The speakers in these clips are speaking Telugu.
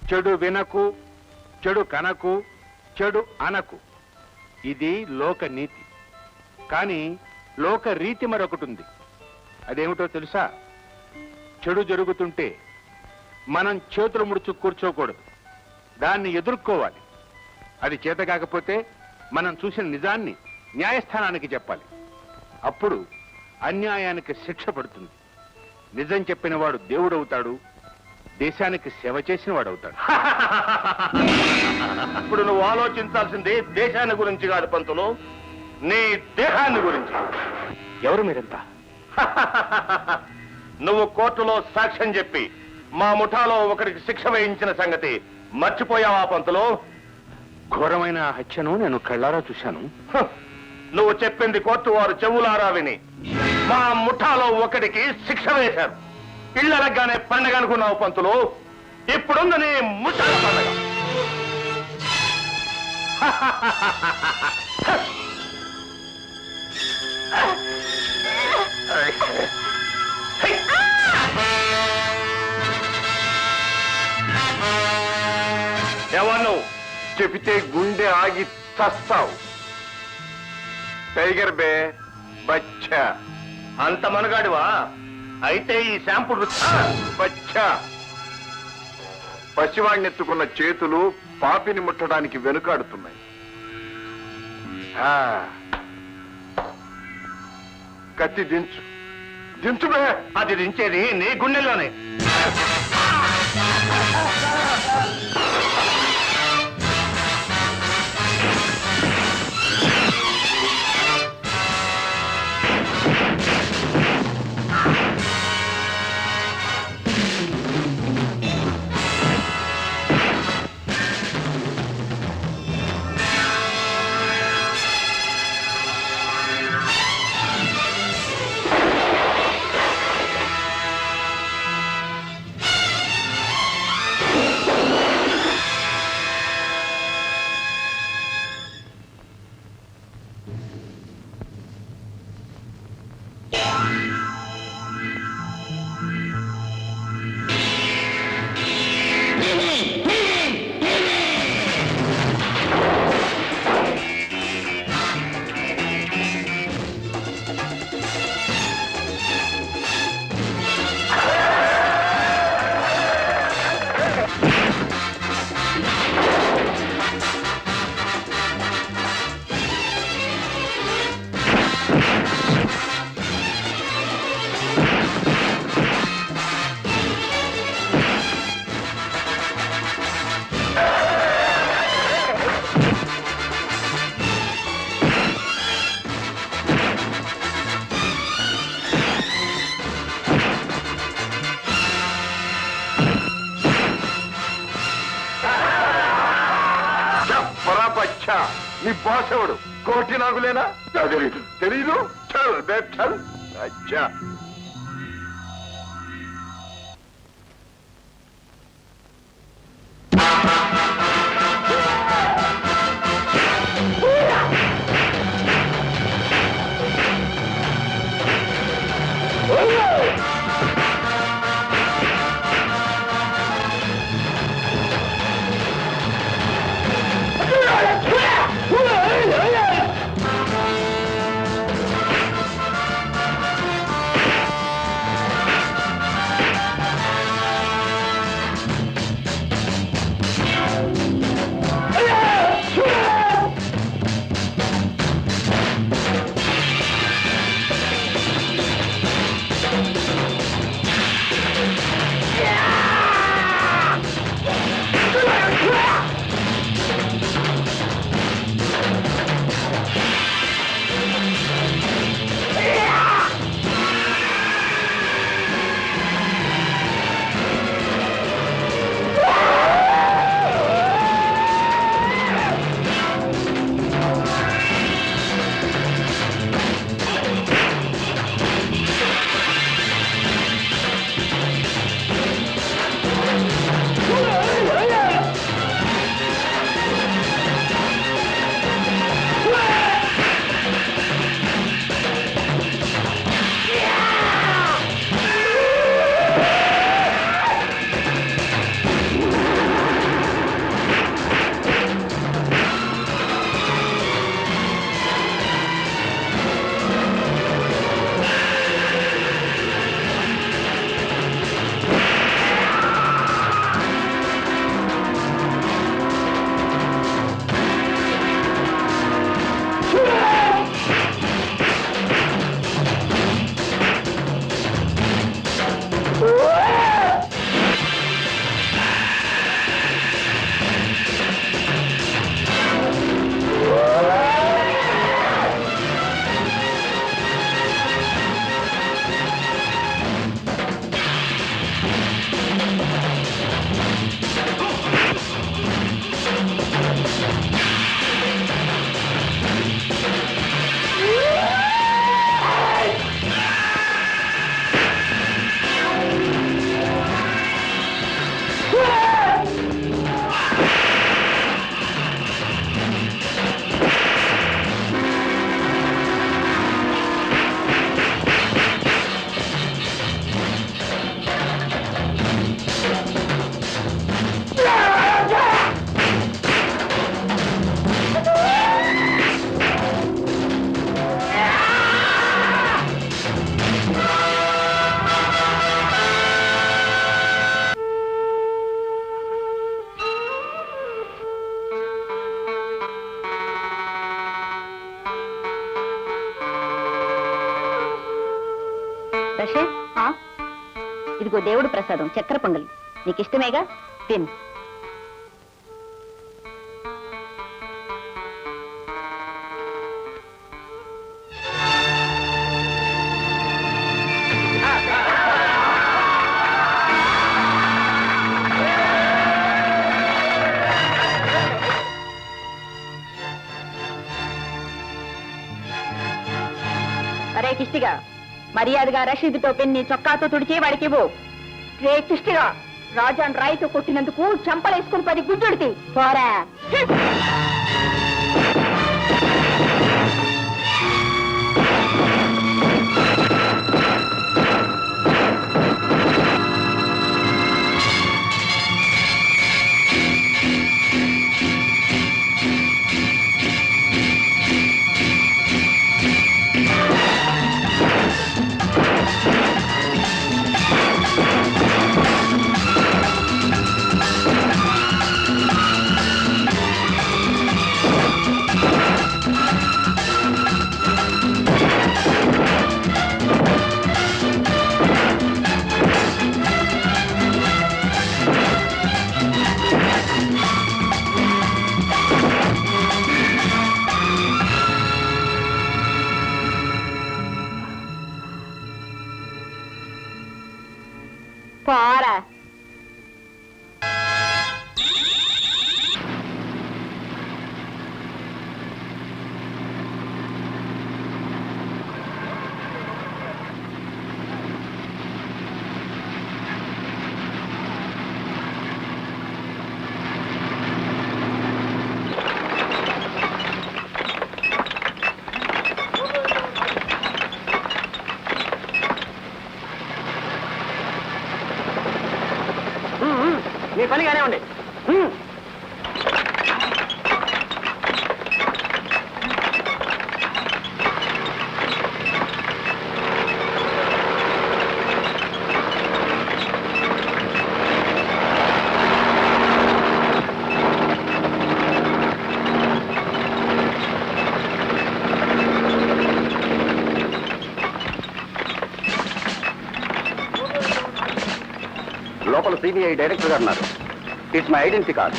చెడు వినకు, చెడు కనకు, చెడు అనకు. ఇది లోక నీతి. కానీ లోక రీతి మరొకటి ఉంది. అదేమిటో తెలుసా? చెడు జరుగుతుంటే మనం చేతులు ముడుచు కూర్చోకూడదు, దాన్ని ఎదుర్కోవాలి. అది చేత కాకపోతే మనం చూసిన నిజాన్ని న్యాయస్థానానికి చెప్పాలి. అప్పుడు అన్యాయానికి శిక్ష పడుతుంది. నిజం చెప్పిన వాడు దేవుడవుతాడు, దేశానికి సేవ చేసిన వాడు అవుతాడు. ఇప్పుడు నువ్వు ఆలోచించాల్సింది దేశాన్ని గురించి కాదు పంతులు, నీ దేహాన్ని గురించి. ఎవరు మీరంతా? నువ్వు కోర్టులో సాక్ష్యం చెప్పి మా ముఠాలో ఒకరికి శిక్ష వేయించిన సంగతి మర్చిపోయావా పంతులు? ఘోరమైన హత్యను నేను కళ్ళారా చూశాను. నువ్వు చెప్పింది కోర్టు వారు చెవులారా విని మా ముఠాలో ఒకడికి శిక్ష వేశారు. ఇళ్ళనగానే పండగ అనుకున్నావు పంతులు, ఇప్పుడుంది నీ ముఠాల పండగ. ఎవరు చెబితే గుండె ఆగి చస్తావు. టైగర్ బే బచ్చా. అంత మనగాడివా? అయితే ఈ శాంపుల్ బచ్చా. పసివాణ్ణి ఎత్తుకున్న చేతులు పాపిని ముట్టడానికి వెనుకాడుతున్నాయి. కత్తి దించు, దించుబే. అది దించేది నీ గుండెల్లోనే. నీ బాస్ ఎవడు? కోటి నాగులేనా? తెలీదు. తెలీదు? చల్ బేట్ చల్. అచ్చా. ఇదిగో దేవుడు ప్రసాదం చక్కెర పొంగలి నీకు ఇష్టమేగా తిను. అరే కిష్టిగా మర్యాదగా రషీదుతో పెన్ని చొక్కాతో తుడిచి వాడికి ఇవ్వు. రే కిష్టిగా రాజాన్ రాయితో కొట్టినందుకు చంపలేసుకుని 10 గుజ్జుడితి పోరా. పోరా. మీ పని కానివ్వండి. లోపల సిబిఐ డైరెక్టర్ గారు ఉన్నారు. It's my identity card.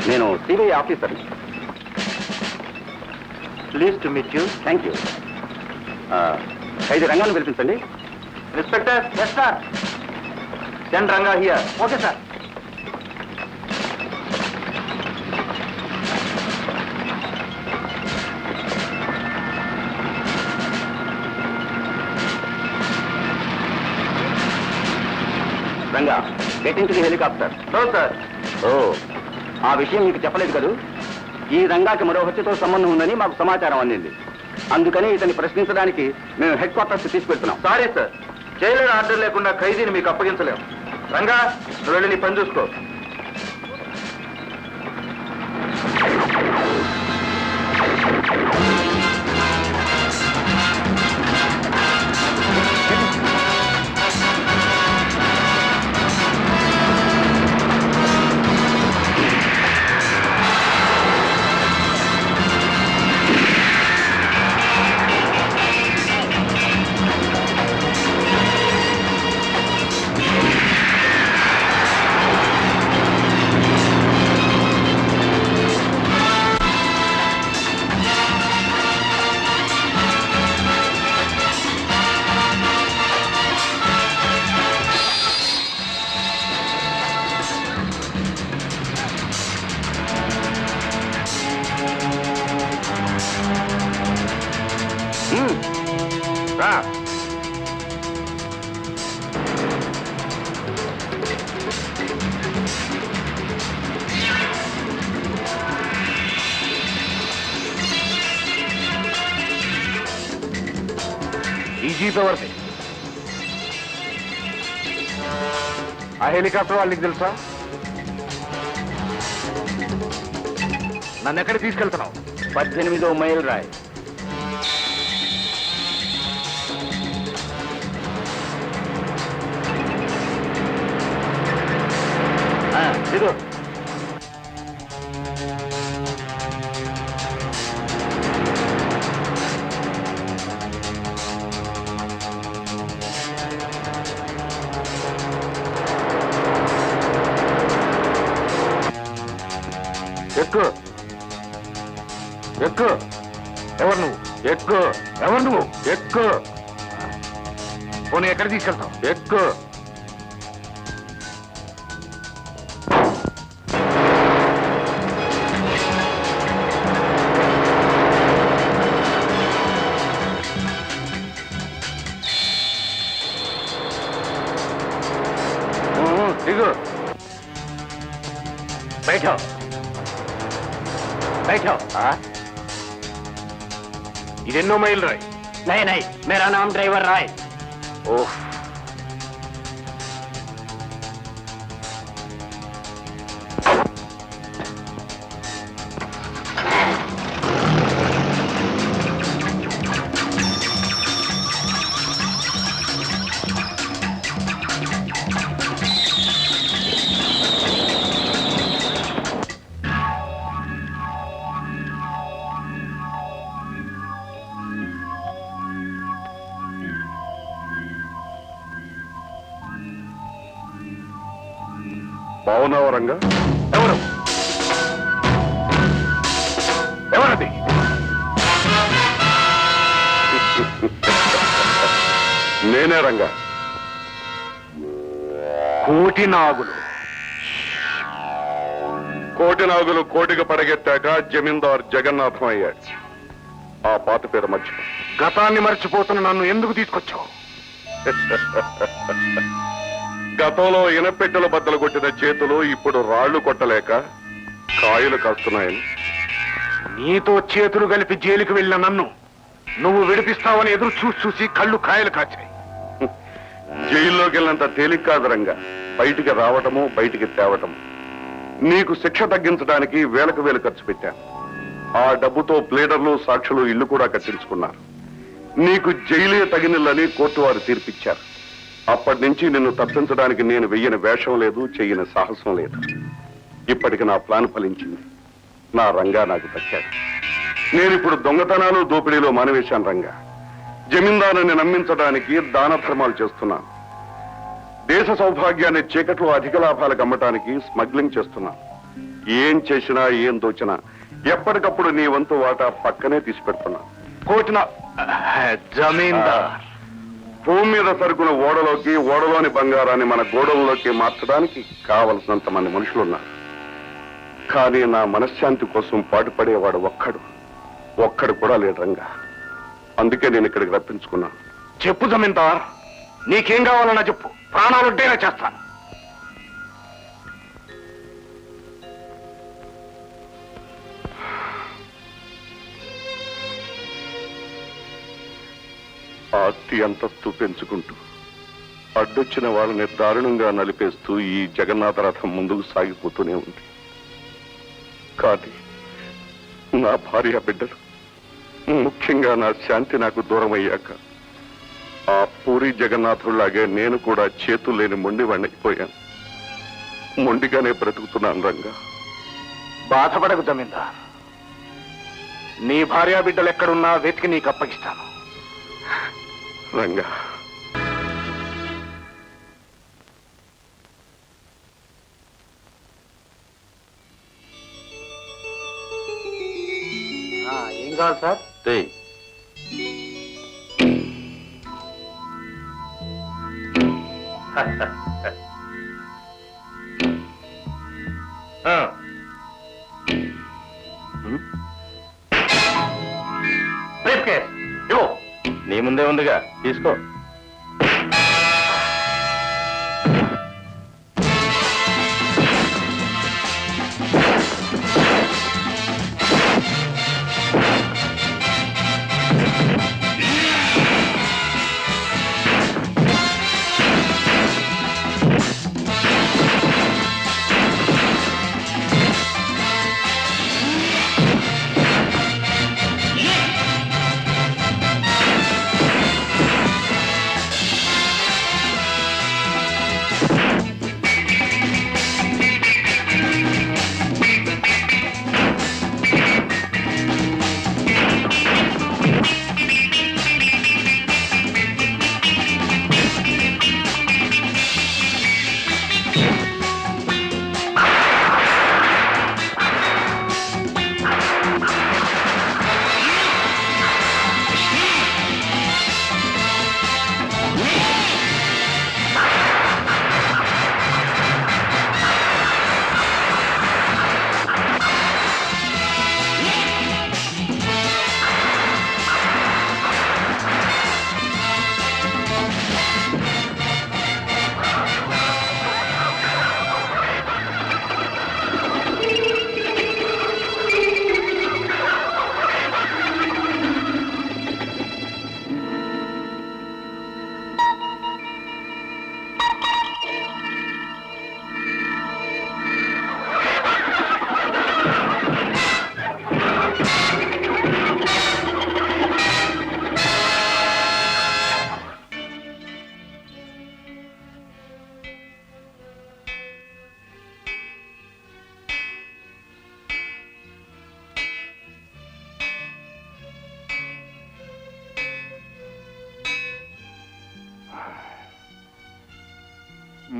నేను సిబిఐ ఆఫీసర్ని. Please to meet you. Thank you. ఖైదీ రంగాన్ని పిలిపించండి. Inspector. Yes sir. Send Ranga here. Okay sir. Ranga, get in to the helicopter. No sir. Oh, ఆ విషయం మీకు చెప్పలేదు కదూ. ఈ రంగాకి మరో హత్యతో సంబంధం ఉందని మాకు సమాచారం అందింది. అందుకని ఇతన్ని ప్రశ్నించడానికి మేము హెడ్ క్వార్టర్స్ తీసుకెళ్తున్నాం. సారీ సార్, జైలర్ ఆర్డర్ లేకుండా ఖైదీని మీకు అప్పగించలేము. రంగా, నువ్వు వెళ్ళి నీ పని చూసుకో. రా. ఈ జీప్ ఎవరిది? ఆ హెలికాప్టర్ వాళ్ళకి తెలుసా? నన్ను ఎక్కడికి తీసుకెళ్తున్నావు? 18వ మైల్ రాయ్. ఇదో ఎక్కు ఎక్కు. ఎవరు నువ్వు? ఎక్కు. ఎవరు నువ్వు? ఎక్కు. పోనీ ఎక్కడ తీసుకెళ్తావు? ఎక్కు. దిగు. बैठो बैठो। ఇదెన్నో మైలు రాయ్? नहीं नहीं, मेरा नाम ड्राइवर राय। ఓహ్, బాగున్నావా రంగా? ఎవరు? ఎవరది? నేనే రంగా. కోటి నాగులు. కోటి నాగులు కోటికి పడగెత్తాక జమీందార్ జగన్నాథం అయ్యాడు. ఆ పాత పేరు మర్చిపో. గతాన్ని మర్చిపోతున్న నన్ను ఎందుకు తీసుకొచ్చావు? గతంలో ఇనపెట్టెల బద్దలు కొట్టిన చేతులు ఇప్పుడు రాళ్లు కొట్టలేక కాయలు కాస్తున్నాయని. నీతో చేతులు కలిపి జైలుకి వెళ్ళిన నన్ను నువ్వు విడిపిస్తావని ఎదురు చూసి కళ్ళు కాయలు కాచాయి. జైల్లోకి వెళ్ళినంత తేలిక కాదు రంగా బయటికి రావటము, బయటికి తేవటము. నీకు శిక్ష తగ్గించడానికి వేలకు వేలు ఖర్చు పెట్టాను. ఆ డబ్బుతో ప్లేడర్లు, సాక్షులు ఇల్లు కూడా కట్టించుకున్నారు. నీకు జైలే తగినని కోర్టు వారు తీర్పిచ్చారు. అప్పటి నుంచి నిన్ను తప్పించడానికి నేను వెయ్యని వేషం లేదు, చెయ్యని సాహసం లేదు. ఇప్పటికి నా ప్లాన్ ఫలించింది. నా రంగా నాకు దక్కాడు. నేనిప్పుడు దొంగతనాలు, దోపిడీలో మానవేశాను రంగా. జమీందారుని నమ్మించడానికి దాన ధర్మాలు చేస్తున్నాను. దేశ సౌభాగ్యాన్ని చీకట్లో అధిక లాభాలకు అమ్మటానికి స్మగ్లింగ్ చేస్తున్నాను. ఏం చేసినా, ఏం దోచినా ఎప్పటికప్పుడు నీ వంతు వాటా పక్కనే తీసి పెడుతున్నాను. కోటిన జమీందార్ భూమి మీద సరుకుల ఓడలోకి, ఓడలోని బంగారాన్ని మన గోడౌన్లోకి మార్చడానికి కావలసినంత మంది మనుషులున్నారు. కానీ నా మనశ్శాంతి కోసం పాటుపడేవాడు ఒక్కడు కూడా లేడు రంగా. అందుకే నేను ఇక్కడికి రప్పించుకున్నాను. చెప్పు జమీందార్, నీకేం కావాలన్నా చెప్పు, ప్రాణాలుంటేనే చేస్తాను. ఆస్తి అంతస్తు పెంచుకుంటూ అడ్డొచ్చిన వాళ్ళని దారుణంగా నలిపేస్తూ ఈ జగన్నాథ రథం ముందుకు సాగిపోతూనే ఉంది. కానీ నా భార్య బిడ్డలు, ముఖ్యంగా నా శాంతి నాకు దూరం అయ్యాక ఆ పూరి జగన్నాథుల్లాగే నేను కూడా చేతులు లేని మొండివాణ్ణి అయిపోయాను. మొండిగానే బ్రతుకుతున్నాను రంగా. బాధపడకు జమీందార్, నీ భార్యా బిడ్డలు ఎక్కడున్నా వెతికి నీకు అప్పగిస్తాను. రంగా, ఏం కావాలి సార్? నీ ముందే ఉందిగా, తీసుకో.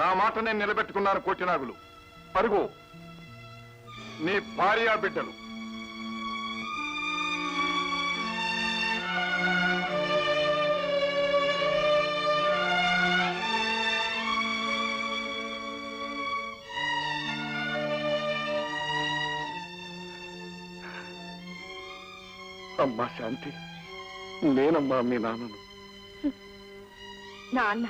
నా మాట నేను నిలబెట్టుకున్నాను కోటినాగులు. పరుగు నీ భార్యా బిడ్డలు. అమ్మా శాంతి, నేనమ్మా మీ నాన్నను. నాన్న,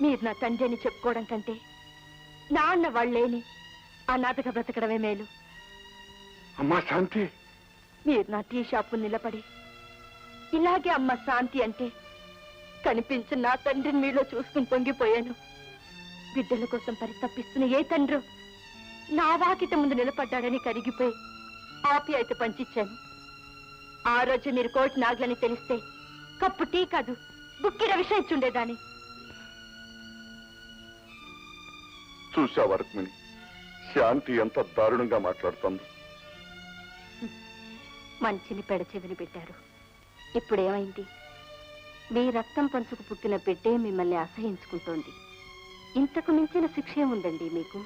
మీరు నా తండ్రి అని చెప్పుకోవడం కంటే నాన్న వాళ్ళేని అనాథగా బ్రతకడమే మేలు. అమ్మా శాంతి, మీరు నా టీ షాపు నిలబడి ఇలాగే అమ్మ శాంతి అంటే కనిపించిన నా తండ్రిని మీలో చూసుకుని పొంగిపోయాను. బిడ్డల కోసం పరితపిస్తున్న ఏ తండ్రు నా వాకిట ముందు నిలబడ్డాడని కరిగిపోయి ఆప్యాయత పంచిచ్చాను. ఆ రోజు మీరు కోటి నాగులని తెలిస్తే కప్పు టీ కాదు బుక్కిర విషయం ఇచ్చుండేదాన్ని. చూశావా రుక్మిణి, శాంతి ఎంత దారుణంగా మాట్లాడుతోంది. మంచిని పెడచెవిని పెట్టారు. ఇప్పుడేమైంది? మీ రక్తం పంచుకు పుట్టిన బిడ్డే మిమ్మల్ని అసహించుకుంటోంది. ఇంతకు మించిన శిక్ష ఏముందండి మీకు?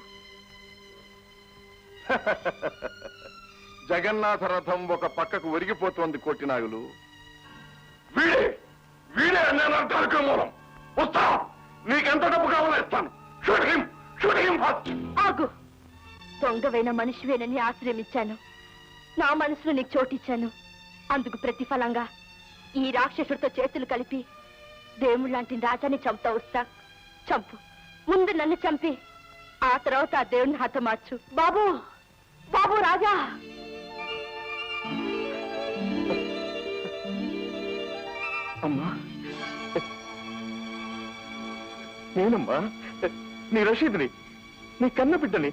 జగన్నాథ రథం ఒక పక్కకు ఒరిగిపోతోంది కోటినాగులు. వీడే వీడే నేను అంటానికి మూలం. వస్తా, నీకెంత డబ్బు కావాలో ఇస్తాను. ఆగు! దొంగవైన మనిషివేనని ఆశ్రమించాను. నా మనసులో నీకు చోటిచ్చాను. అందుకు ప్రతిఫలంగా ఈ రాక్షసుడితో చేతులు కలిపి దేవుళ్ళంటి రాజాని చంపుతా వస్తా. చంపు, ముందు నన్ను చంపి ఆ తర్వాత ఆ దేవుడిని హతమార్చు. బాబు, బాబు రాజా! అమ్మా, నేనమ్మా నీ రషీద్ని, నీ కన్న బిడ్డని.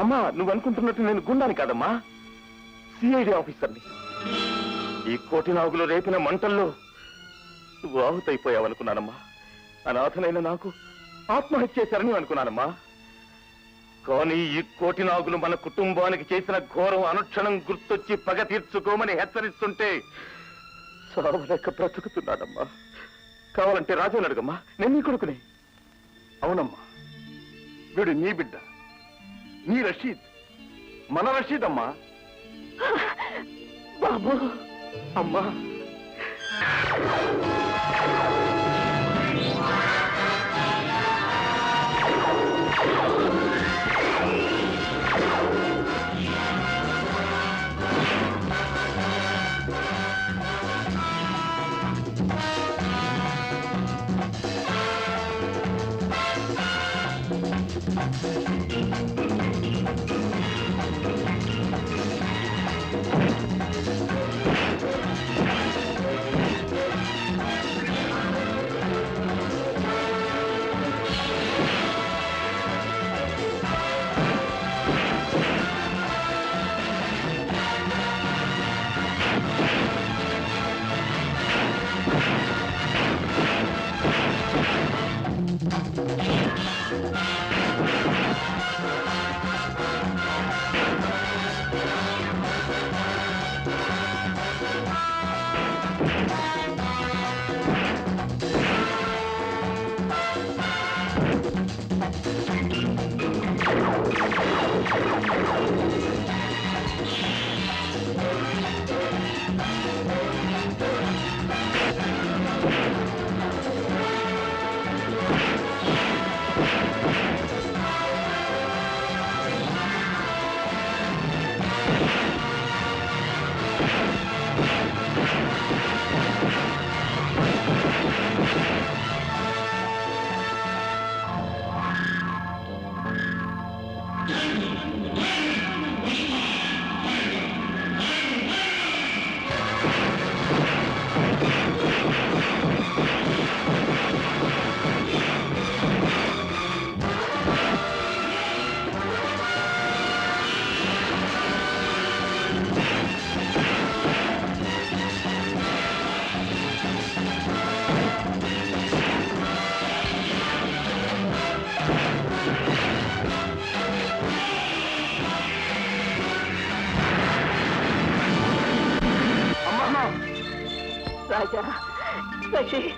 అమ్మా, నువ్వు అనుకుంటున్నట్టు నేను గుండాని కాదమ్మా, సిఐడి ఆఫీసర్ని. ఈ కోటి నాగులు రేపిన మంటల్లో నువ్వు ఆహుతైపోయావనుకున్నానమ్మా. అనాథనైన నాకు ఆత్మహత్య చేశారని అనుకున్నానమ్మా. కానీ ఈ కోటి నాగులు మన కుటుంబానికి చేసిన ఘోరం అనుక్షణం గుర్తొచ్చి పగ తీర్చుకోమని హెచ్చరిస్తుంటే సావలేక బ్రతుకుతున్నాడమ్మా. కావాలంటే రాజుని అడుగమ్మా, నేను నీ కొడుకుని. అవునమ్మా, వీడు నీ బిడ్డ, నీ రషీద్, మన రషీద్ అమ్మా. బాబు, అమ్మా, రాజా, రషీద్.